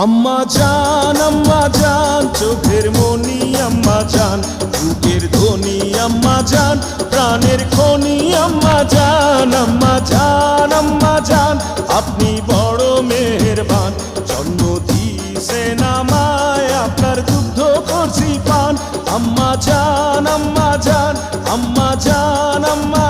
আম্মা জান চোখের মনি আম্মা জান, বুকের ধ্বনি আম্মা জান, প্রাণের খনি আম্মা জান। আম্মা জান আপনি বড় মেহেরবান, জন্ম দিয়েছেন আমায়, আপনার দুগ্ধ করছি পান। আম্মা জান আম্মা জান আম্মা জান আম্মা